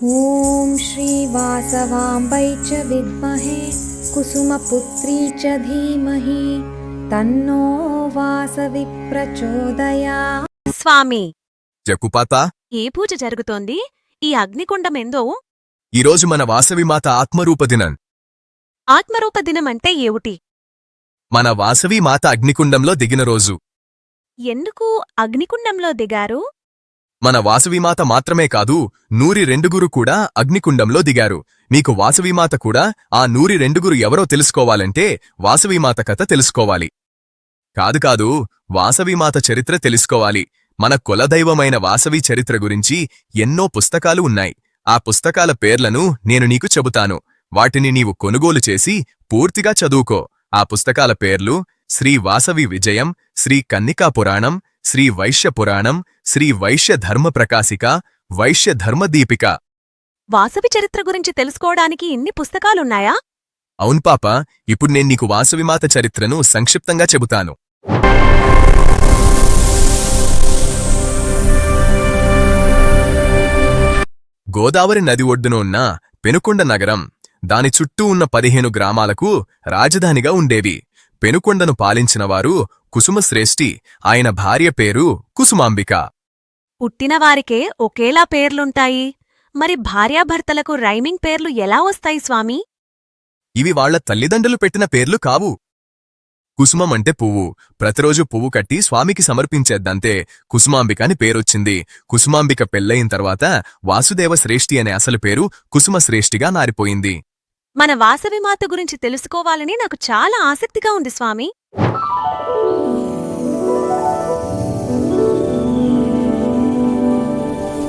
ॐ श्रीवासवाम्बै च विद्महे कुसुमपुत्री च धीमहि तन्नो వాసవి ప్రచోదయాత్. స్వామి, జకుపాత, ఏ పూజ జరుగుతోంది? ఈ అగ్నికుండమెందో? ఈరోజు మన వాసవిమాత ఆత్మరూప దినం. ఆత్మరూప దినం అంటే ఏమిటి? మన వాసవిమాత అగ్నికుండంలో దిగిన రోజు. ఎందుకు అగ్నికుండంలో దిగారు? మన వాసవిమాత మాత్రమే కాదు, 102 కూడా అగ్నికుండంలో దిగారు. మీకు వాసవిమాత కూడా ఆ 102 ఎవరో తెలుసుకోవాలంటే వాసవిమాత కథ తెలుసుకోవాలి. కాదు, వాసవిమాత చరిత్ర తెలుసుకోవాలి. మన కులదైవమైన వాసవి చరిత్ర గురించి ఎన్నో పుస్తకాలు ఉన్నాయి. ఆ పుస్తకాల పేర్లను నేను నీకు చెబుతాను. వాటిని నీవు కొనుగోలు చేసి పూర్తిగా చదువుకో. ఆ పుస్తకాల పేర్లు శ్రీ వాసవి విజయం, శ్రీ కన్నికా పురాణం, శ్రీ వైశ్య పురాణం, శ్రీ వైశ్య ధర్మ ప్రకాశిక, వైశ్య ధర్మదీపిక. వాసవి చరిత్ర గురించి తెలుసుకోవడానికి ఇన్ని పుస్తకాలున్నాయా? అవును పాప, ఇప్పుడు నేను నీకు వాసవిమాత చరిత్రను సంక్షిప్తంగా చెబుతాను. గోదావరి నది ఒడ్డున ఉన్న పెనుకొండ నగరం, దాని చుట్టూ ఉన్న 15 గ్రామాలకు రాజధానిగా ఉండేవి. పెనుకొండను పాలించినవారు కుసుమశ్రేష్ఠి. ఆయన భార్య పేరు కుసుమాంబిక. పుట్టినవారికే ఒకేలా పేర్లుంటాయి. మరి భార్యాభర్తలకు రైమింగ్ పేర్లు ఎలా వస్తాయి స్వామి? ఇవి వాళ్ల తల్లిదండ్రులు పెట్టిన పేర్లు కావు. కుసుమం అంటే పువ్వు. ప్రతిరోజు పువ్వు కట్టి స్వామికి సమర్పించేద్దంతే కుసుమాంబిక అని పేరొచ్చింది. కుసుమాంబిక పెళ్లయిన తర్వాత వాసుదేవ శ్రేష్ఠి అనే అసలు పేరు కుసుమశ్రేష్ఠిగా మారిపోయింది. మన వాసవిమాత గురించి తెలుసుకోవాలని నాకు చాలా ఆసక్తిగా ఉంది స్వామి.